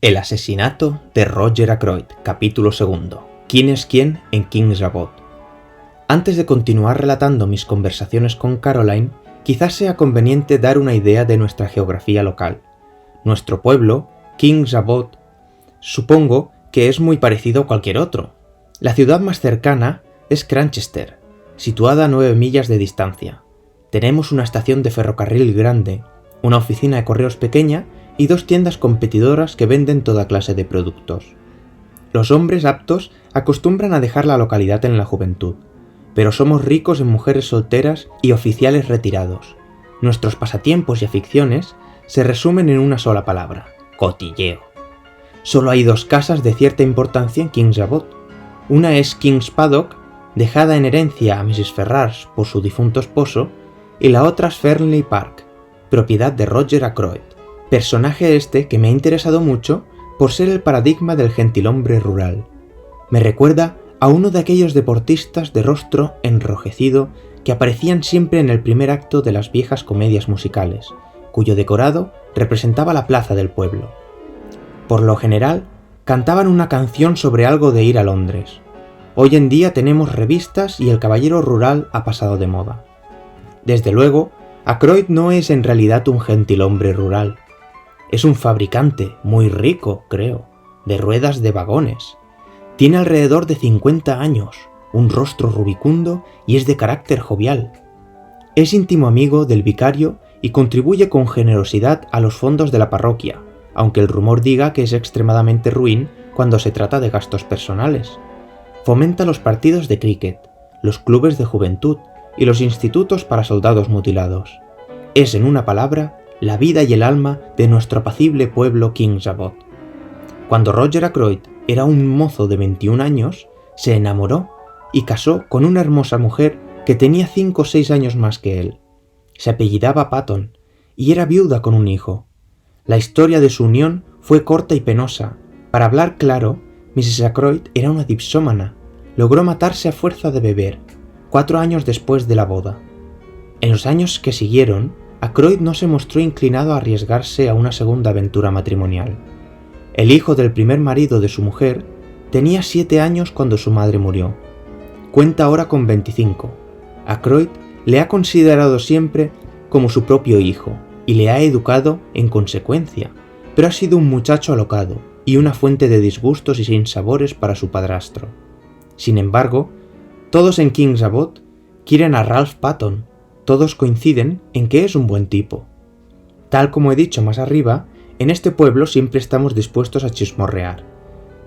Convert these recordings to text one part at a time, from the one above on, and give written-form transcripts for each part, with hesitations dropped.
El asesinato de Roger Ackroyd, capítulo 2. ¿Quién es quién en King's Abode? Antes de continuar relatando mis conversaciones con Caroline, quizás sea conveniente dar una idea de nuestra geografía local. Nuestro pueblo, King's Abode, supongo que es muy parecido a cualquier otro. La ciudad más cercana es Cranchester, situada a 9 millas de distancia. Tenemos una estación de ferrocarril grande, una oficina de correos pequeña y 2 tiendas competidoras que venden toda clase de productos. Los hombres aptos acostumbran a dejar la localidad en la juventud, pero somos ricos en mujeres solteras y oficiales retirados. Nuestros pasatiempos y aficiones se resumen en una sola palabra: cotilleo. Solo hay 2 casas de cierta importancia en King's Abode. Una es King's Paddock, dejada en herencia a Mrs. Ferrars por su difunto esposo, y la otra es Fernley Park, propiedad de Roger Ackroyd, personaje que me ha interesado mucho por ser el paradigma del gentilhombre rural. Me recuerda a uno de aquellos deportistas de rostro enrojecido que aparecían siempre en el primer acto de las viejas comedias musicales, cuyo decorado representaba la plaza del pueblo. Por lo general, cantaban una canción sobre algo de ir a Londres. Hoy en día tenemos revistas y el caballero rural ha pasado de moda. Desde luego, Ackroyd no es en realidad un gentilhombre rural. Es un fabricante muy rico, creo, de ruedas de vagones. Tiene alrededor de 50 años, un rostro rubicundo y es de carácter jovial. Es íntimo amigo del vicario y contribuye con generosidad a los fondos de la parroquia, aunque el rumor diga que es extremadamente ruin cuando se trata de gastos personales. Fomenta los partidos de cricket, los clubes de juventud y los institutos para soldados mutilados. Es, en una palabra, la vida y el alma de nuestro apacible pueblo King's Abode. Cuando Roger Ackroyd era un mozo de 21 años, se enamoró y casó con una hermosa mujer que tenía 5 o 6 años más que él. Se apellidaba Patton y era viuda con un hijo. La historia de su unión fue corta y penosa. Para hablar claro, Mrs. Ackroyd era una dipsómana. Logró matarse a fuerza de beber, 4 años después de la boda. En los años que siguieron, Ackroyd no se mostró inclinado a arriesgarse a una segunda aventura matrimonial. El hijo del primer marido de su mujer tenía 7 años cuando su madre murió. Cuenta ahora con 25. Ackroyd le ha considerado siempre como su propio hijo y le ha educado en consecuencia, pero ha sido un muchacho alocado y una fuente de disgustos y sinsabores para su padrastro. Sin embargo, todos en King's Abode quieren a Ralph Patton. Todos coinciden en que es un buen tipo. Tal como he dicho más arriba, en este pueblo siempre estamos dispuestos a chismorrear.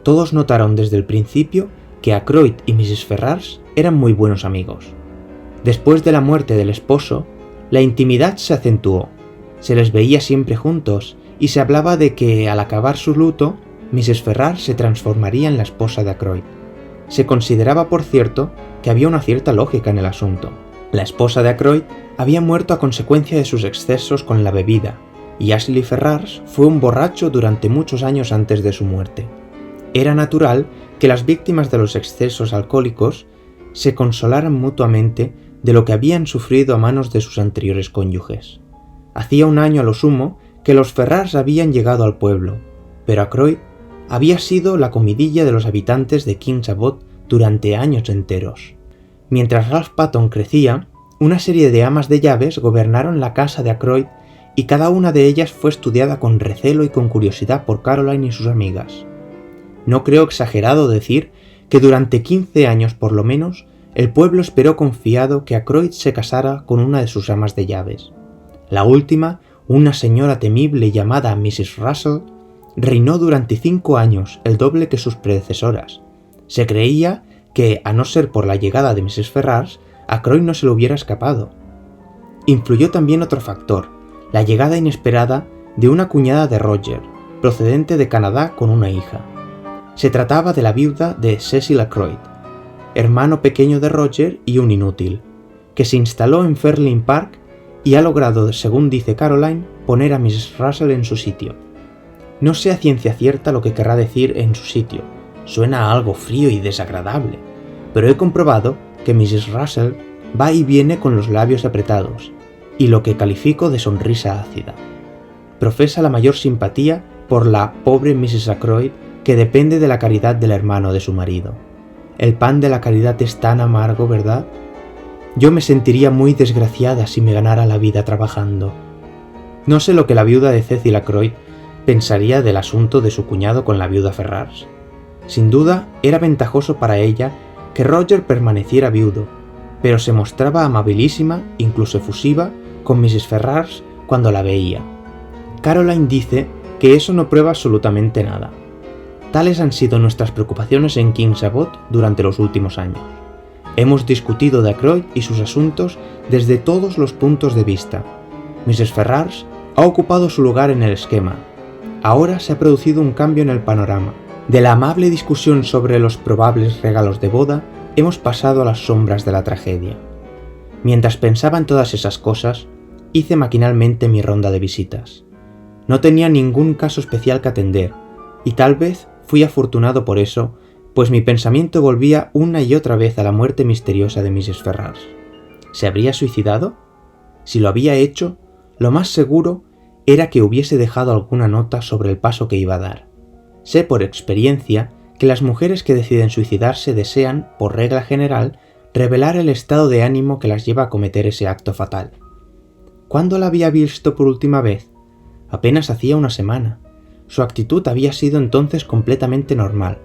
Todos notaron desde el principio que Ackroyd y Mrs. Ferrars eran muy buenos amigos. Después de la muerte del esposo, la intimidad se acentuó. Se les veía siempre juntos y se hablaba de que, al acabar su luto, Mrs. Ferrars se transformaría en la esposa de Ackroyd. Se consideraba, por cierto, que había una cierta lógica en el asunto. La esposa de Ackroyd había muerto a consecuencia de sus excesos con la bebida, y Ashley Ferrars fue un borracho durante muchos años antes de su muerte. Era natural que las víctimas de los excesos alcohólicos se consolaran mutuamente de lo que habían sufrido a manos de sus anteriores cónyuges. Hacía 1 año a lo sumo que los Ferrars habían llegado al pueblo, pero Ackroyd había sido la comidilla de los habitantes de King's Abode durante años enteros. Mientras Ralph Patton crecía, una serie de amas de llaves gobernaron la casa de Ackroyd y cada una de ellas fue estudiada con recelo y con curiosidad por Caroline y sus amigas. No creo exagerado decir que durante 15 años por lo menos el pueblo esperó confiado que Ackroyd se casara con una de sus amas de llaves. La última, una señora temible llamada Mrs. Russell, reinó durante 5 años, el doble que sus predecesoras. Se creía que, a no ser por la llegada de Mrs. Ferrars, Ackroyd no se lo hubiera escapado. Influyó también otro factor, la llegada inesperada de una cuñada de Roger, procedente de Canadá con una hija. Se trataba de la viuda de Cecil Ackroyd, hermano pequeño de Roger y un inútil, que se instaló en Fernley Park y ha logrado, según dice Caroline, poner a Mrs. Russell en su sitio. No sé a ciencia cierta lo que querrá decir en su sitio. Suena a algo frío y desagradable, pero he comprobado que Mrs. Russell va y viene con los labios apretados, y lo que califico de sonrisa ácida. Profesa la mayor simpatía por la pobre Mrs. Ackroyd, que depende de la caridad del hermano de su marido. El pan de la caridad es tan amargo, ¿verdad? Yo me sentiría muy desgraciada si me ganara la vida trabajando. No sé lo que la viuda de Cecil Ackroyd pensaría del asunto de su cuñado con la viuda Ferrars. Sin duda, era ventajoso para ella que Roger permaneciera viudo, pero se mostraba amabilísima, incluso efusiva, con Mrs. Ferrars cuando la veía. Caroline dice que eso no prueba absolutamente nada. Tales han sido nuestras preocupaciones en King's Abbot durante los últimos años. Hemos discutido de Ackroyd y sus asuntos desde todos los puntos de vista. Mrs. Ferrars ha ocupado su lugar en el esquema. Ahora se ha producido un cambio en el panorama. De la amable discusión sobre los probables regalos de boda, hemos pasado a las sombras de la tragedia. Mientras pensaba en todas esas cosas, hice maquinalmente mi ronda de visitas. No tenía ningún caso especial que atender, y tal vez fui afortunado por eso, pues mi pensamiento volvía una y otra vez a la muerte misteriosa de Mrs. Ferrars. ¿Se habría suicidado? Si lo había hecho, lo más seguro era que hubiese dejado alguna nota sobre el paso que iba a dar. Sé por experiencia que las mujeres que deciden suicidarse desean, por regla general, revelar el estado de ánimo que las lleva a cometer ese acto fatal. ¿Cuándo la había visto por última vez? Apenas hacía una semana. Su actitud había sido entonces completamente normal.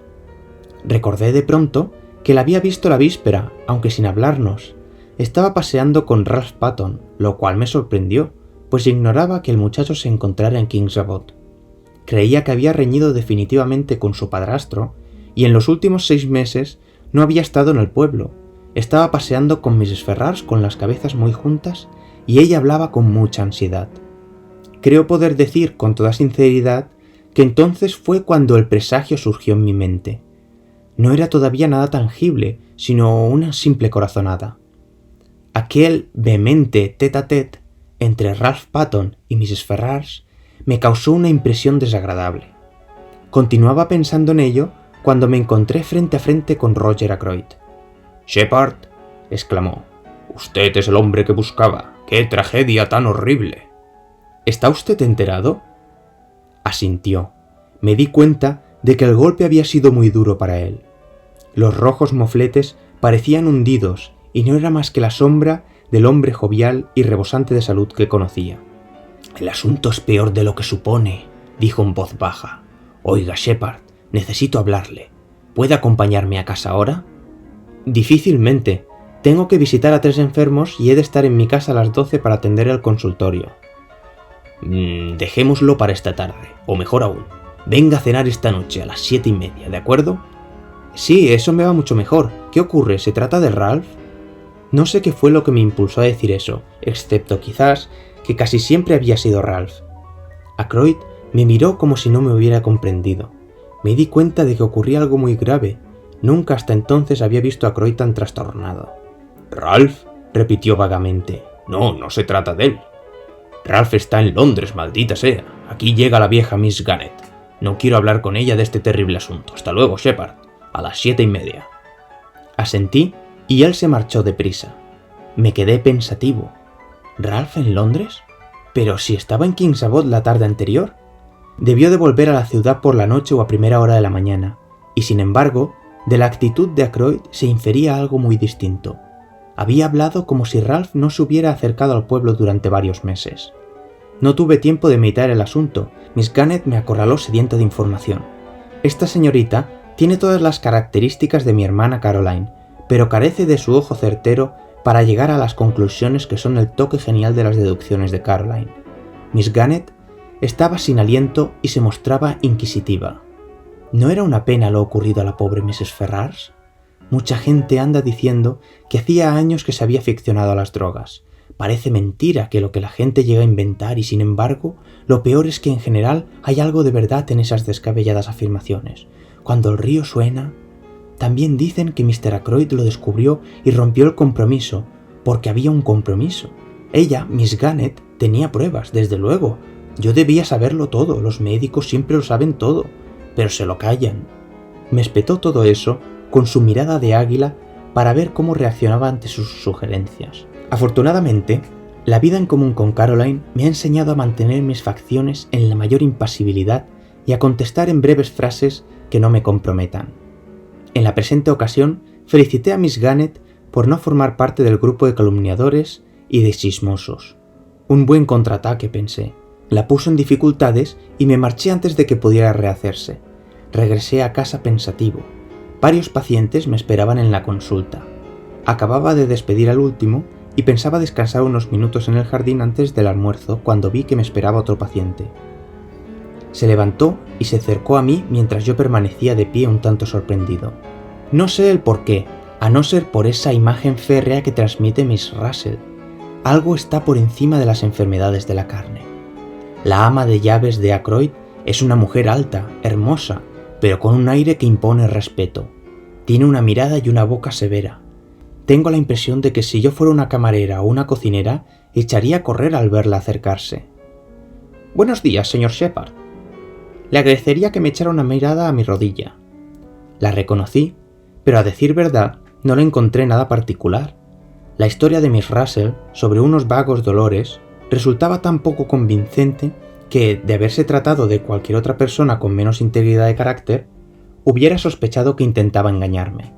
Recordé de pronto que la había visto la víspera, aunque sin hablarnos. Estaba paseando con Ralph Patton, lo cual me sorprendió, pues ignoraba que el muchacho se encontrara en King's Abbot. Creía que había reñido definitivamente con su padrastro, y en los últimos 6 meses no había estado en el pueblo. Estaba paseando con Mrs. Ferrars con las cabezas muy juntas, y ella hablaba con mucha ansiedad. Creo poder decir con toda sinceridad que entonces fue cuando el presagio surgió en mi mente. No era todavía nada tangible, sino una simple corazonada. Aquel vehemente tête-à-tête entre Ralph Patton y Mrs. Ferrars me causó una impresión desagradable. Continuaba pensando en ello cuando me encontré frente a frente con Roger Ackroyd. «Shepard», exclamó, «usted es el hombre que buscaba. ¡Qué tragedia tan horrible!». «¿Está usted enterado?». Asintió. Me di cuenta de que el golpe había sido muy duro para él. Los rojos mofletes parecían hundidos y no era más que la sombra del hombre jovial y rebosante de salud que conocía. «El asunto es peor de lo que supone», dijo en voz baja. «Oiga, Shepard, necesito hablarle. ¿Puede acompañarme a casa ahora?» «Difícilmente. Tengo que visitar a 3 enfermos y he de estar en mi casa a las 12 para atender el consultorio». «Dejémoslo para esta tarde, o mejor aún, venga a cenar esta noche a las 7:30, ¿de acuerdo?» «Sí, eso me va mucho mejor. ¿Qué ocurre? ¿Se trata de Ralph?» No sé qué fue lo que me impulsó a decir eso, excepto quizás que casi siempre había sido Ralph. Ackroyd me miró como si no me hubiera comprendido. Me di cuenta de que ocurría algo muy grave. Nunca hasta entonces había visto a Ackroyd tan trastornado. «¿Ralph?», repitió vagamente. No se trata de él. Ralph está en Londres, maldita sea. Aquí llega la vieja Miss Gannett. No quiero hablar con ella de este terrible asunto. Hasta luego, Shepard. A las 7:30. Asentí y él se marchó deprisa. Me quedé pensativo. ¿Ralph en Londres? Pero si estaba en King's Abbot la tarde anterior. Debió de volver a la ciudad por la noche o a primera hora de la mañana, y sin embargo, de la actitud de Ackroyd se infería algo muy distinto. Había hablado como si Ralph no se hubiera acercado al pueblo durante varios meses. No tuve tiempo de meditar el asunto. Miss Gannett me acorraló sedienta de información. Esta señorita tiene todas las características de mi hermana Caroline, pero carece de su ojo certero para llegar a las conclusiones que son el toque genial de las deducciones de Caroline. Miss Gannett estaba sin aliento y se mostraba inquisitiva. ¿No era una pena lo ocurrido a la pobre Mrs. Ferrars? Mucha gente anda diciendo que hacía años que se había aficionado a las drogas. Parece mentira que lo que la gente llega a inventar y sin embargo, lo peor es que en general hay algo de verdad en esas descabelladas afirmaciones. Cuando el río suena... También dicen que Mr. Ackroyd lo descubrió y rompió el compromiso, porque había un compromiso. Ella, Miss Gannett, tenía pruebas, desde luego. Yo debía saberlo todo, los médicos siempre lo saben todo, pero se lo callan. Me espetó todo eso con su mirada de águila para ver cómo reaccionaba ante sus sugerencias. Afortunadamente, la vida en común con Caroline me ha enseñado a mantener mis facciones en la mayor impasibilidad y a contestar en breves frases que no me comprometan. En la presente ocasión, felicité a Miss Gannett por no formar parte del grupo de calumniadores y de chismosos. Un buen contraataque, pensé. La puso en dificultades y me marché antes de que pudiera rehacerse. Regresé a casa pensativo. Varios pacientes me esperaban en la consulta. Acababa de despedir al último y pensaba descansar unos minutos en el jardín antes del almuerzo cuando vi que me esperaba otro paciente. Se levantó y se acercó a mí mientras yo permanecía de pie un tanto sorprendido. No sé el por qué, a no ser por esa imagen férrea que transmite Miss Russell. Algo está por encima de las enfermedades de la carne. La ama de llaves de Ackroyd es una mujer alta, hermosa, pero con un aire que impone respeto. Tiene una mirada y una boca severa. Tengo la impresión de que si yo fuera una camarera o una cocinera, echaría a correr al verla acercarse. «Buenos días, señor Shepard». Le agradecería que me echara una mirada a mi rodilla. La reconocí, pero a decir verdad, no le encontré nada particular. La historia de Miss Russell sobre unos vagos dolores resultaba tan poco convincente que, de haberse tratado de cualquier otra persona con menos integridad de carácter, hubiera sospechado que intentaba engañarme.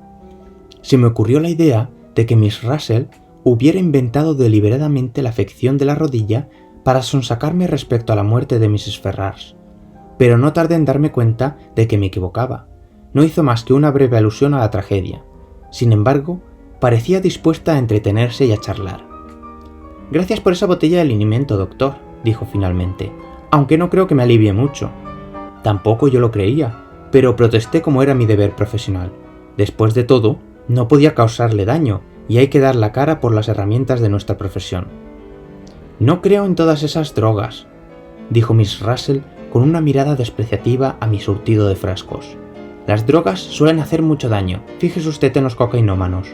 Se me ocurrió la idea de que Miss Russell hubiera inventado deliberadamente la afección de la rodilla para sonsacarme respecto a la muerte de Mrs. Ferrars, pero no tardé en darme cuenta de que me equivocaba. No hizo más que una breve alusión a la tragedia. Sin embargo, parecía dispuesta a entretenerse y a charlar. «Gracias por esa botella de linimento, doctor», dijo finalmente, «aunque no creo que me alivie mucho». Tampoco yo lo creía, pero protesté como era mi deber profesional. Después de todo, no podía causarle daño y hay que dar la cara por las herramientas de nuestra profesión. «No creo en todas esas drogas», dijo Miss Russell con una mirada despreciativa a mi surtido de frascos. «Las drogas suelen hacer mucho daño, fíjese usted en los cocainómanos».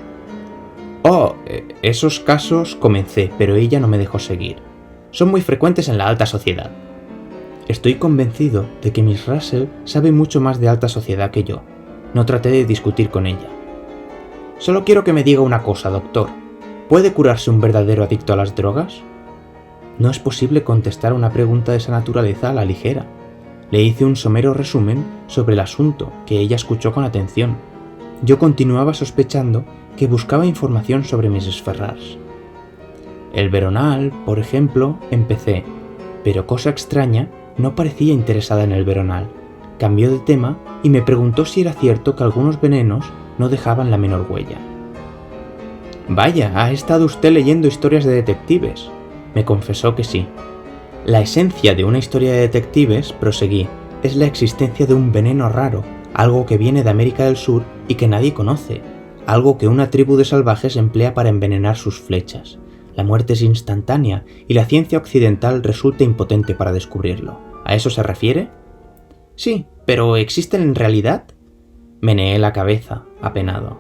«Oh, esos casos», comencé, pero ella no me dejó seguir. «Son muy frecuentes en la alta sociedad». Estoy convencido de que Miss Russell sabe mucho más de alta sociedad que yo. No traté de discutir con ella. «Solo quiero que me diga una cosa, doctor. ¿Puede curarse un verdadero adicto a las drogas?» No es posible contestar una pregunta de esa naturaleza a la ligera. Le hice un somero resumen sobre el asunto, que ella escuchó con atención. Yo continuaba sospechando que buscaba información sobre Mrs. Ferrars. «El veronal, por ejemplo», empecé, pero cosa extraña, no parecía interesada en el veronal. Cambió de tema y me preguntó si era cierto que algunos venenos no dejaban la menor huella. «Vaya, ha estado usted leyendo historias de detectives», me confesó que sí. «La esencia de una historia de detectives», proseguí, «es la existencia de un veneno raro, algo que viene de América del Sur y que nadie conoce, algo que una tribu de salvajes emplea para envenenar sus flechas. La muerte es instantánea y la ciencia occidental resulta impotente para descubrirlo. ¿A eso se refiere?» «Sí, pero ¿existen en realidad?» Meneé la cabeza, apenado.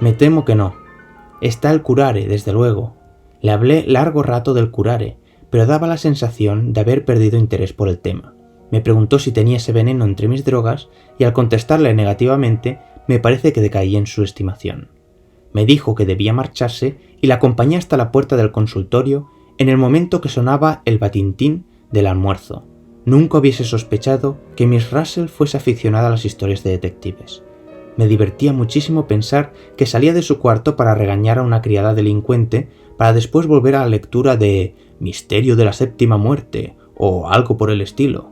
«Me temo que no. Está el curare, desde luego». Le hablé largo rato del curare, pero daba la sensación de haber perdido interés por el tema. Me preguntó si tenía ese veneno entre mis drogas y al contestarle negativamente me parece que decaí en su estimación. Me dijo que debía marcharse y la acompañé hasta la puerta del consultorio en el momento que sonaba el batintín del almuerzo. Nunca hubiese sospechado que Miss Russell fuese aficionada a las historias de detectives. Me divertía muchísimo pensar que salía de su cuarto para regañar a una criada delincuente para después volver a la lectura de Misterio de la Séptima Muerte o algo por el estilo.